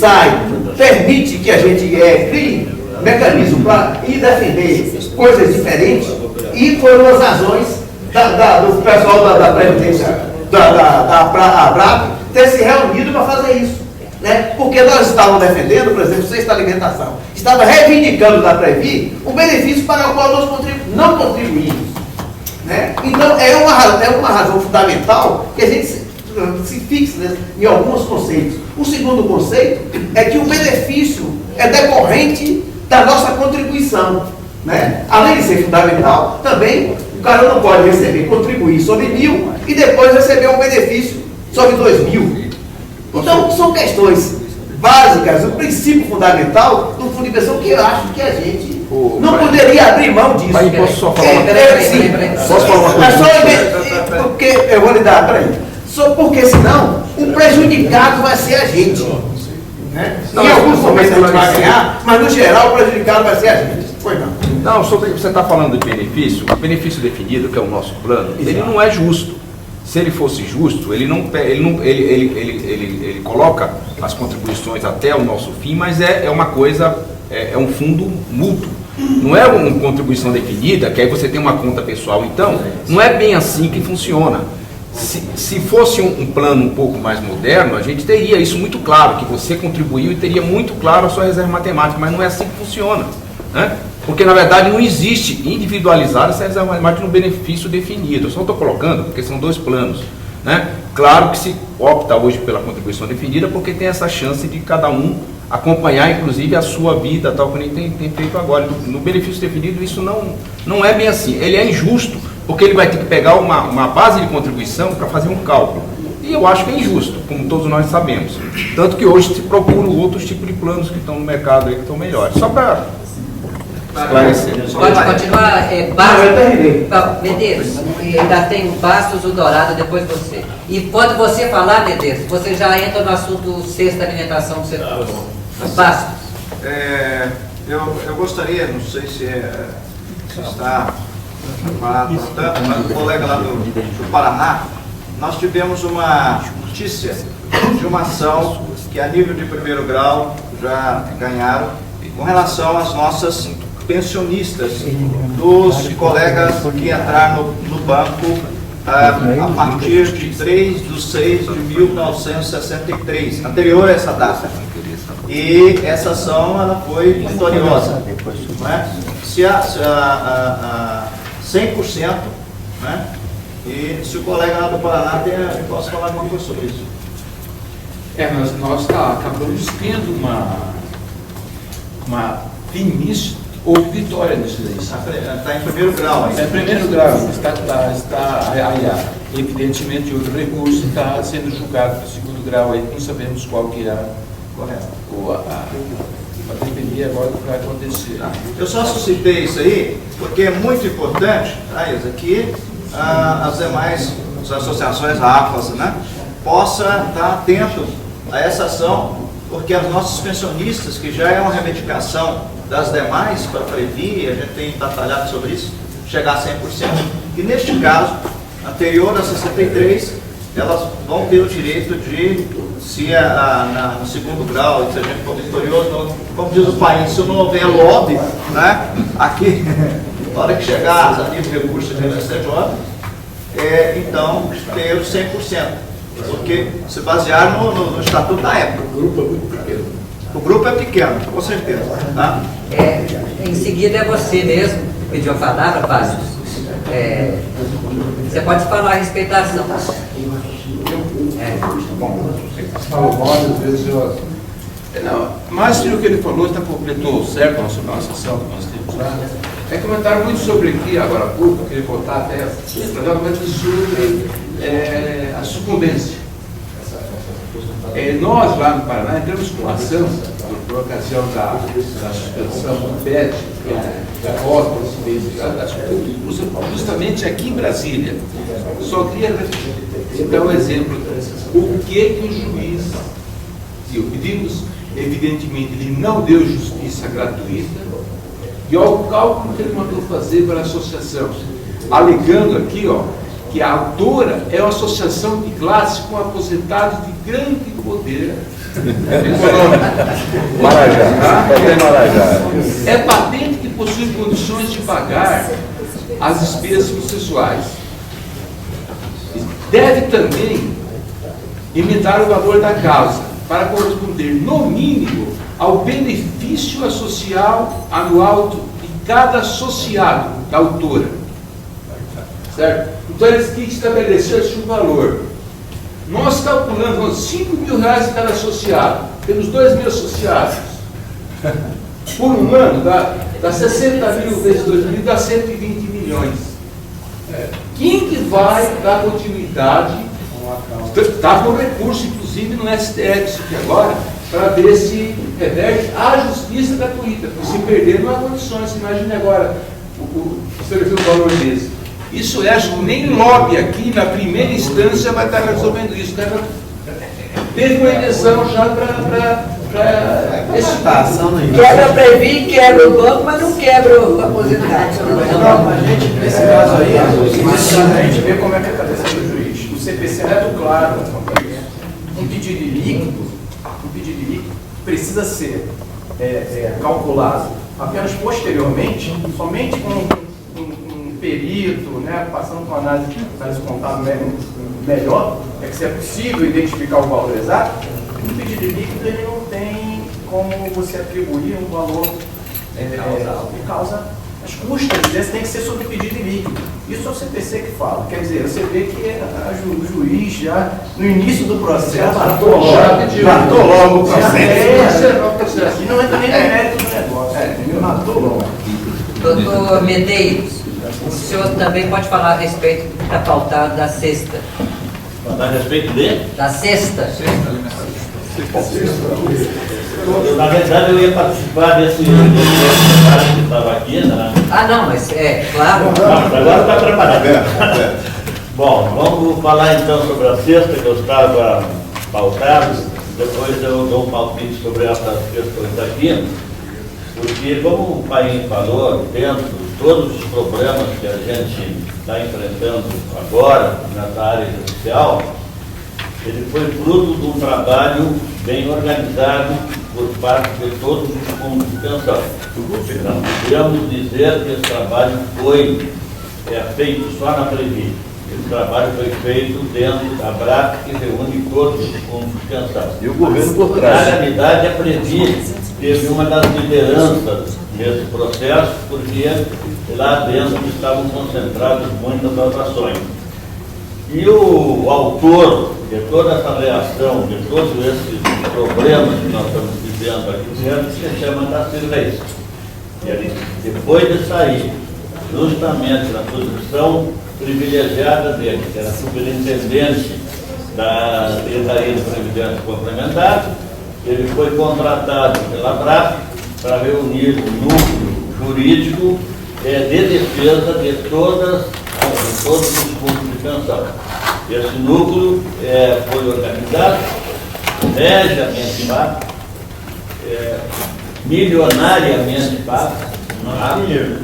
permite que a gente crie mecanismo para ir defender coisas diferentes, e foram as razões do pessoal da Previdência, da ABRAP, ter se reunido para fazer isso. Né? Porque nós estávamos defendendo, por exemplo, sexta alimentação, estava reivindicando da Previ um benefício para o qual nós não contribuímos. Né? Então, é uma razão fundamental que a gente se fixa em alguns conceitos. O segundo conceito é que o benefício é decorrente da nossa contribuição, né? Além de ser fundamental, também o cara não pode contribuir sobre 1.000 e depois receber um benefício sobre 2.000. Então, são questões básicas, o princípio fundamental do fundo de pensão que eu acho que a gente não poderia abrir mão disso. Mas posso só falar Posso falar uma coisa? Porque eu vou lhe dar, peraí. Só porque senão o prejudicado vai ser a gente. Né? Em alguns momentos a gente vai ganhar, mas no geral o prejudicado vai ser a gente. Foi não. Não, sobre você está falando de benefício, o benefício definido, que é o nosso plano, ele não é justo. Se ele fosse justo, ele coloca as contribuições até o nosso fim, mas é uma coisa, é um fundo mútuo. Não é uma contribuição definida, que aí você tem uma conta pessoal. Então, não é bem assim que funciona. Se fosse um plano um pouco mais moderno, a gente teria isso muito claro, que você contribuiu e teria muito claro a sua reserva matemática, mas não é assim que funciona, né? Porque, na verdade, não existe individualizar essa reserva matemática no benefício definido. Eu só estou colocando porque são dois planos, né? Claro que se opta hoje pela contribuição definida porque tem essa chance de cada um acompanhar, inclusive, a sua vida, tal como ele tem feito agora. No benefício definido, isso não é bem assim. Ele é injusto, porque ele vai ter que pegar uma base de contribuição para fazer um cálculo. E eu acho que é injusto, como todos nós sabemos. Tanto que hoje se procuram outros tipos de planos que estão no mercado aí, que estão melhores. Só para esclarecer. Pode continuar, Bastos. Medeiros, ainda tem o Bastos, o Dourado, depois você. E quando você falar, Medeiros, você já entra no assunto sexta alimentação do setor. Bastos. Eu gostaria, não sei se está preparado, o colega lá do Paraná, nós tivemos uma notícia de uma ação que a nível de primeiro grau já ganharam com relação às nossas pensionistas, dos colegas que entraram no banco a partir de 3/6/1963, anterior a essa data. E essa ação ela foi vitoriosa, não é? Se 100%, né? E se o colega lá do Paraná posso falar alguma coisa sobre isso? Nós acabamos tendo uma início ou vitória nisso daí. Está em primeiro grau. É primeiro grau. Evidentemente, outro recurso está sendo julgado para o segundo grau. Aí não sabemos qual que é a definir agora o que vai acontecer. Eu só suscitei isso aí porque é muito importante, Isa, que as demais associações, a AFAS, né, possa estar atento a essa ação, porque as nossas pensionistas, que já é uma reivindicação das demais para prever, a gente tem batalhado sobre isso, chegar a 100%, e neste caso, anterior a 63, elas vão ter o direito de, se no segundo grau, se a gente for vitorioso, como diz o país, se não houver lobby, né, aqui, na hora que chegar a nível de recurso do STJ, então ter os 100%, porque se basearam no estatuto da época. O grupo é muito pequeno. O grupo é pequeno, com certeza. Tá? Em seguida é você mesmo, pediu a palavra, Bastos. Você pode falar a respeito da ação. Falou várias vezes, mas o que ele falou completou certo a nossa ação que nós temos lá. Comentaram muito sobre aqui, agora há pouco, eu queria voltar até sobre a sucumbência. Nós lá no Paraná entramos com uma ação por ocasião da suspensão do PET, da volta justamente aqui em Brasília. Só queria dar um exemplo. O que o juiz viu? Pedimos, evidentemente, ele não deu justiça gratuita, e ao cálculo que ele mandou fazer para a associação, alegando aqui, que a autora é uma associação de classe com aposentados de grande poder econômico. Marajá. É patente que possui condições de pagar as despesas processuais. Deve também imitar o valor da causa para corresponder, no mínimo, ao benefício social anual de cada associado da autora. Certo? Então eles tinham que estabelecer esse valor. Nós calculamos 5 mil reais em cada associado, temos 2 mil associados. Por um ano, dá 60 mil vezes 2 mil, dá 120 milhões. Quem que vai dar continuidade? Está com recurso, inclusive, no STF aqui agora, para ver se reverte a justiça gratuita. Porque se perder, não há condições. Imagine agora o senhor viu o valor desse. Isso acho que nem lobby aqui, na primeira instância, vai estar resolvendo isso. Teve uma intenção já para quebra a Previ, quebra o banco, mas não quebra o aposentado. Nesse caso aí, a gente vê como é que é a cabeça do juiz. O CPC é muito claro quanto a isso. Um pedido líquido precisa ser calculado apenas posteriormente, somente com um perito, né, passando com análise contábil melhor, é que se é possível identificar o valor exato. Um pedido líquido ele não tem como você atribuir um valor que causa as custas desse tem que ser sobre o pedido líquido. Isso é o CPC que fala. Quer dizer, você vê que o juiz já, no início do processo, matou logo o processo. E não entra nem no mérito do negócio. Matou logo. Doutor Medeiros, o senhor também pode falar a respeito do que está pautado da sexta. A respeito de? Da sexta. Na verdade, eu ia participar desse comentário que estava aqui, né? Ah, não, mas claro. Não, agora está preparado. Bom, vamos falar então sobre a sexta, que eu estava pautado. Depois eu dou um palpite sobre essas questões aqui. Porque, como o Paim falou, dentro de todos os problemas que a gente está enfrentando agora, nessa área judicial, ele foi fruto de um trabalho bem organizado por parte de todos os fundos de pensão. Não podemos dizer que esse trabalho foi feito só na Previ. Esse trabalho foi feito dentro da BRAC, que reúne todos os fundos de pensão. E o governo por trás. Na realidade, a Previ teve uma das lideranças nesse processo, porque lá dentro estavam concentradas muitas das ações. E o autor de toda essa reação, de todos esses problemas que nós estamos vivendo aqui dentro, se chama Tarcísio Reis. Ele, depois de sair, justamente na posição privilegiada dele, que era superintendente da Secretaria de Previdência Complementar, ele foi contratado pela BRAC para reunir um núcleo jurídico de defesa de todos os fundos de pensão. Esse núcleo foi organizado, regiamente pago, milionariamente pago,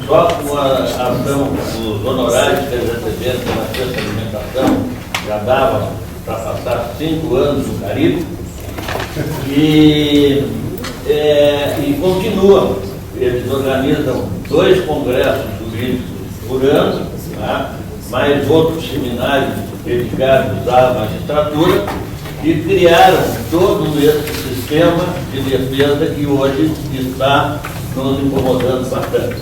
só com a ação dos honorários que eles receberam pela sexta alimentação, já dava para passar 5 anos no Caribe, e continuam. Eles organizam 2 congressos jurídicos por ano, tá? Mais outros seminários dedicados à magistratura, e criaram todo esse sistema de defesa que hoje está nos incomodando bastante.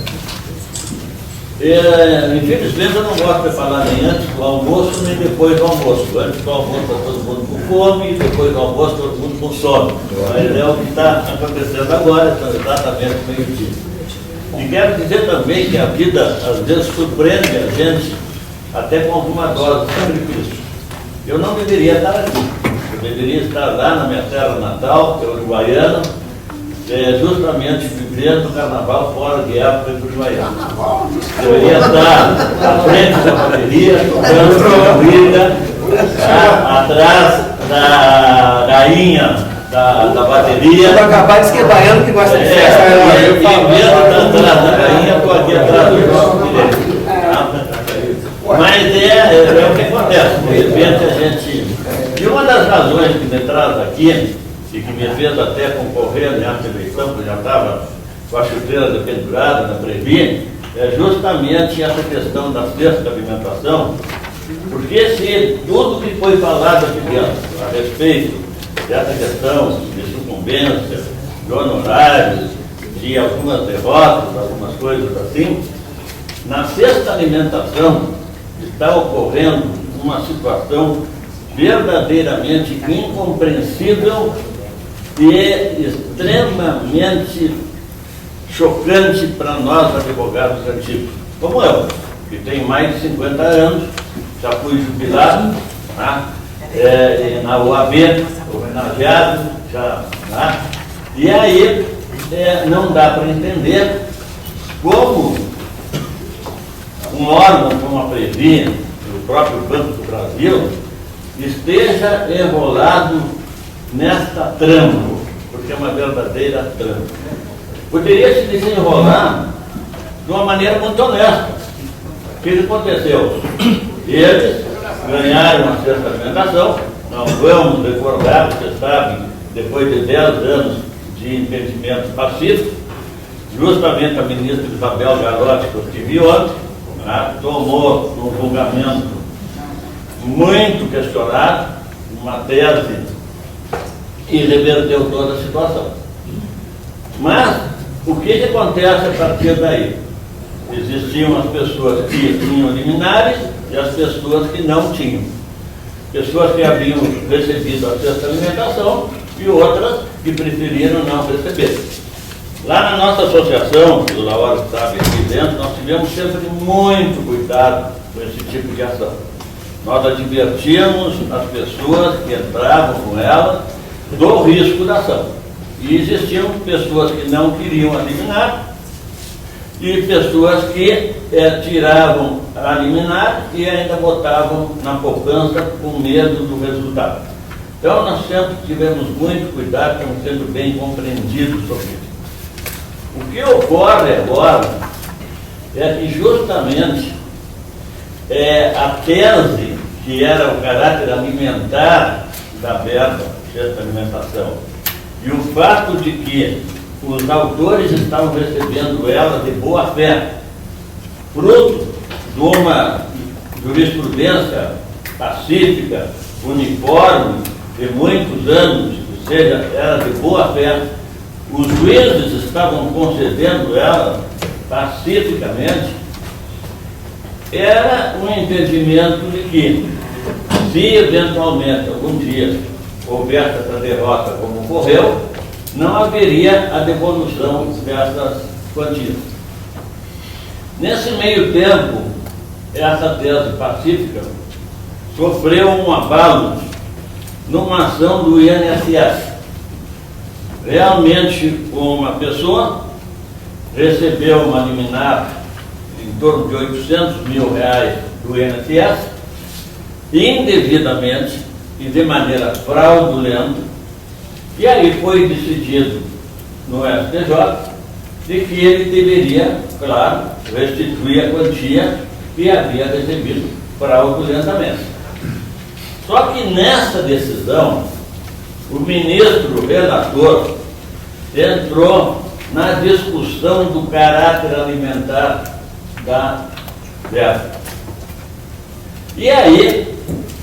Infelizmente eu não gosto de falar nem antes do almoço nem depois do almoço. Antes do almoço está todo mundo com fome e depois do almoço todo mundo com sono. Mas é o que está acontecendo agora, são exatamente meio-dia. E quero dizer também que a vida às vezes surpreende a gente até com alguma dose de sacrifício. Eu não deveria estar aqui. Eu deveria estar lá na minha terra natal, que é Uruguaiana, justamente vivendo o carnaval fora de época de Uruguaiana. Eu deveria estar à frente da bateria, tocando briga, atrás da rainha da bateria. Vou acabar de esquecer baiano que gosta de festa. Eu vivendo atrás da rainha, estou aqui atrás do nosso direito. Mas é o que acontece, de repente a gente... E uma das razões que me traz aqui, e que me fez até concorrer nessa eleição, que eu já estava com a chuteira pendurada na Previ, é justamente essa questão da sexta alimentação, porque se tudo que foi falado aqui dentro a respeito dessa questão de sucumbência, de honorários, de algumas derrotas, algumas coisas assim, na sexta alimentação está ocorrendo uma situação verdadeiramente incompreensível e extremamente chocante para nós advogados antigos, como eu, que tenho mais de 50 anos, já fui jubilado, né? Na UAB, homenageado, já, né? E aí não dá para entender como um órgão como a Previ, o próprio Banco do Brasil, esteja enrolado nesta trama, porque é uma verdadeira trama. Poderia se desenrolar de uma maneira muito honesta. O que aconteceu? Eles ganharam a sexta alimentação, nós vamos recordar, vocês sabem, depois de 10 anos de impedimento pacífico, justamente a ministra Isabel Galotti, que eu estive ontem, tomou um julgamento muito questionado, uma tese, e reverteu toda a situação. Mas, o que acontece a partir daí? Existiam as pessoas que tinham liminares e as pessoas que não tinham. Pessoas que haviam recebido a sexta alimentação e outras que preferiram não receber. Lá na nossa associação, o Lauro sabe aqui dentro, nós tivemos sempre muito cuidado com esse tipo de ação. Nós advertíamos as pessoas que entravam com ela do risco da ação. E existiam pessoas que não queriam eliminar e pessoas que tiravam a liminar e ainda botavam na poupança com medo do resultado. Então nós sempre tivemos muito cuidado, estamos sendo bem compreendidos sobre isso. O que ocorre agora é que justamente a tese que era o caráter alimentar da verba, sexta alimentação, e o fato de que os autores estavam recebendo ela de boa fé, fruto de uma jurisprudência pacífica, uniforme, de muitos anos, ou seja, era de boa fé, os juízes estavam concedendo ela pacificamente, era um entendimento de que, se eventualmente algum dia houvesse essa derrota como ocorreu, não haveria a devolução dessas quantias. Nesse meio tempo, essa tese pacífica sofreu um abalo numa ação do INSS. Realmente, uma pessoa recebeu uma liminar em torno de R$800 mil do INSS, indevidamente e de maneira fraudulenta, e aí foi decidido no STJ de que ele deveria, claro, restituir a quantia que havia recebido fraudulentamente. Só que nessa decisão, o ministro relator entrou na discussão do caráter alimentar da verba. E aí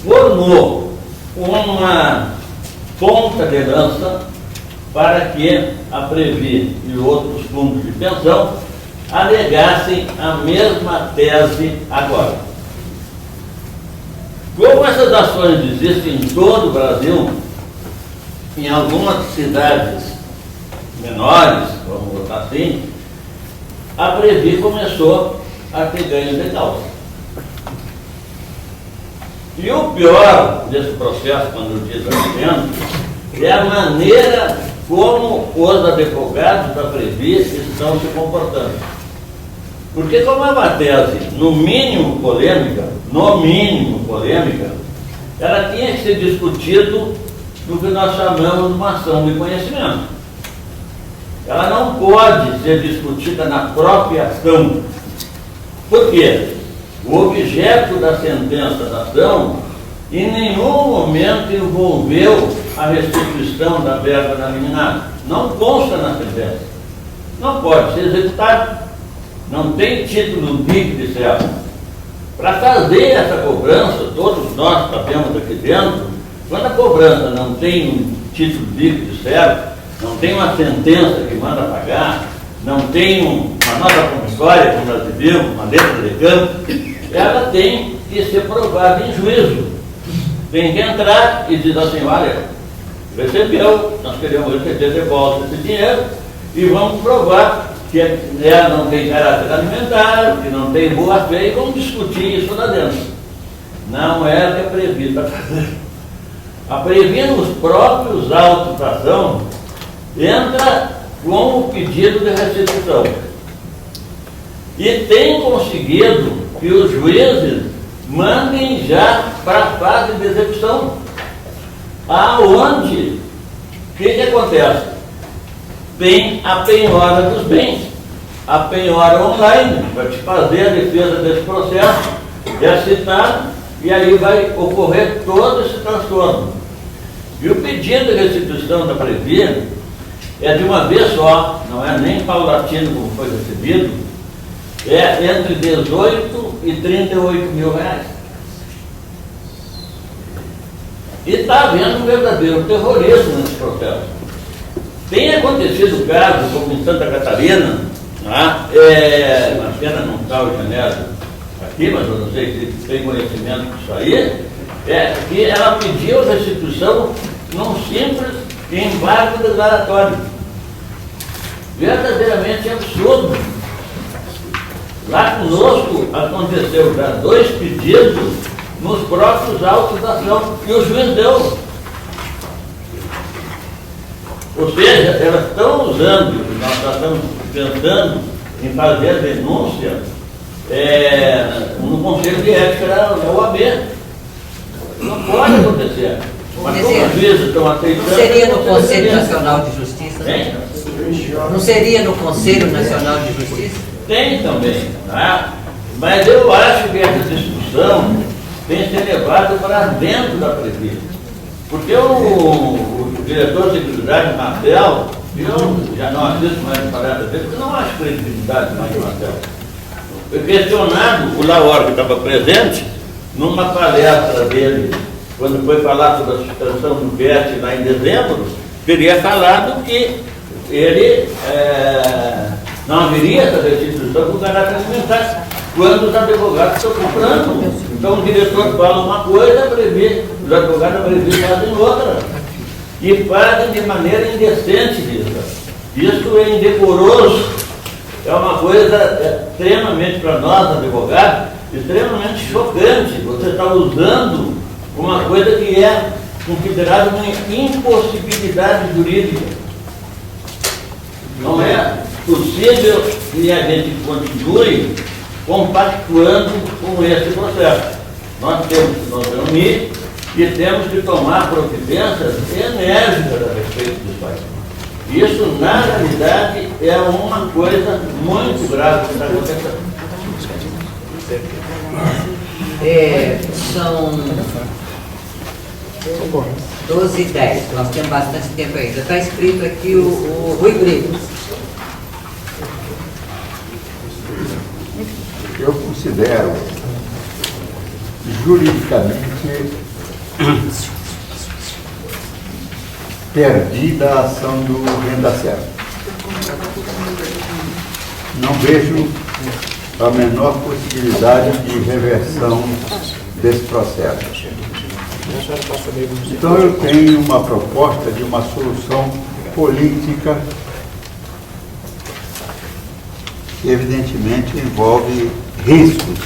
formou uma ponta de lança para que a Previ e outros fundos de pensão alegassem a mesma tese agora. Como essas ações existem em todo o Brasil, em algumas cidades menores, vamos botar assim, a Previ começou a ter ganho de causa. E o pior desse processo, quando eu digo assim, é a maneira como os advogados da Previ estão se comportando. Porque como é uma tese, no mínimo polêmica, ela tinha que ser discutido no que nós chamamos de uma ação de conhecimento. Ela não pode ser discutida na própria ação. Por quê? O objeto da sentença da ação em nenhum momento envolveu a restituição da verba da liminar. Não consta na sentença. Não pode ser executado. Não tem título líquido de certo. Para fazer essa cobrança, todos nós sabemos aqui dentro, quando a cobrança não tem um título líquido de certo, não tem uma sentença que manda pagar, não tem uma nota promissória, como nós vivemos, uma letra de campo, ela tem que ser provada em juízo. tem que entrar e diz assim, olha, recebeu, nós queremos receber de volta esse dinheiro e vamos provar que ela não tem caráter alimentar, que não tem boa fé, e vamos discutir isso lá dentro. Não é o que a Previ está fazendo. A Previ, nos próprios autos da ação, entra com o pedido de restituição. E tem conseguido que os juízes mandem já para a fase de execução. Aonde, o que acontece? Tem a penhora dos bens, a penhora online, para te fazer a defesa desse processo, é citado, e aí vai ocorrer todo esse transtorno. E o pedido de restituição da Previ é de uma vez só, não é nem paulatino como foi recebido, é entre 18 e 38 mil reais. E está havendo um verdadeiro terrorismo nesse processo. Tem acontecido casos, como em Santa Catarina, uma pena não está o Janeiro aqui, mas eu não sei se tem conhecimento disso aí, que ela pediu restituição num simples embargo declaratório. Verdadeiramente absurdo. Lá conosco aconteceu já 2 pedidos nos próprios autos da ação que o juiz deu. Ou seja, elas estão usando, nós estamos tentando em fazer a denúncia no Conselho de Ética da UAB. Não pode acontecer. Mas como os juízes estão aceitando... Não seria no Conselho Nacional de Justiça? Não seria no Conselho Nacional de Justiça? Tem também, tá? Mas eu acho que essa discussão tem que ser levada para dentro da Previ. Porque o diretor de seguridade, Marcel, eu já não assisto mais de palestra dele, porque não acho credibilidade mais de Marcel. Foi questionado, o Laor, que estava presente, numa palestra dele, quando foi falar sobre a suspensão do BET lá em dezembro, teria falado que ele não haveria essa restituição com caráter alimentar, quando os advogados estão comprando. Então o diretor fala uma coisa, os advogados fazem outra. E fazem de maneira indecente isso é indecoroso. É uma coisa extremamente, para nós advogados, extremamente chocante. Você está usando uma coisa que é considerada uma impossibilidade jurídica. Não é possível que a gente continue compactuando com esse processo. Nós temos que nos reunir e temos que tomar providências enérgicas a respeito disso aí. Isso, na realidade, é uma coisa muito grave que está acontecendo. São 12h10, nós temos bastante tempo ainda. Está escrito aqui o Rui Brito. Eu considero juridicamente perdida a ação do Renda Certa. Não vejo a menor possibilidade de reversão desse processo. Então eu tenho uma proposta de uma solução política que evidentemente envolve riscos.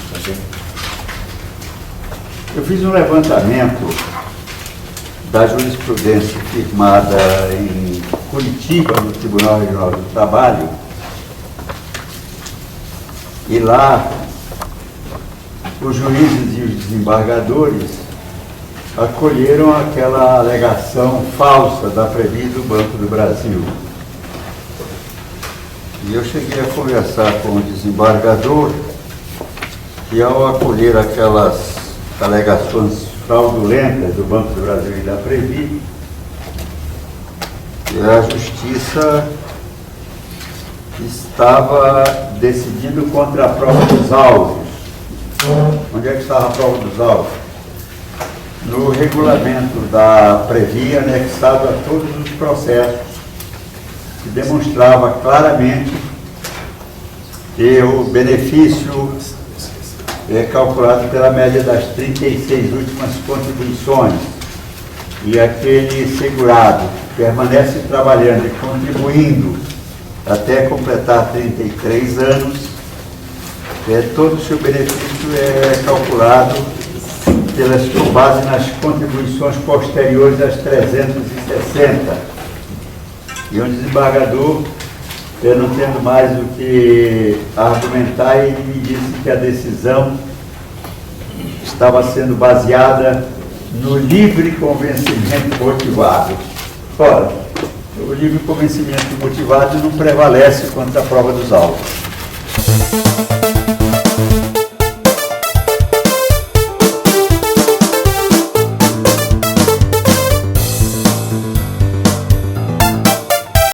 Eu fiz um levantamento da jurisprudência firmada em Curitiba, no Tribunal Regional do Trabalho, e lá os juízes e os desembargadores acolheram aquela alegação falsa da Previ do Banco do Brasil. E eu cheguei a conversar com o desembargador e, ao acolher aquelas alegações fraudulentas do Banco do Brasil e da Previ, a Justiça estava decidindo contra a prova dos autos. Onde é que estava a prova dos autos? No regulamento da Previ, anexado a todos os processos, que demonstrava claramente que o benefício é calculado pela média das 36 últimas contribuições. E aquele segurado permanece trabalhando e contribuindo até completar 33 anos, todo o seu benefício é calculado com base nas contribuições posteriores às 360. E o desembargador, não tendo mais o que argumentar, ele me disse que a decisão estava sendo baseada no livre convencimento motivado. Ora, o livre convencimento motivado não prevalece contra a prova dos autos.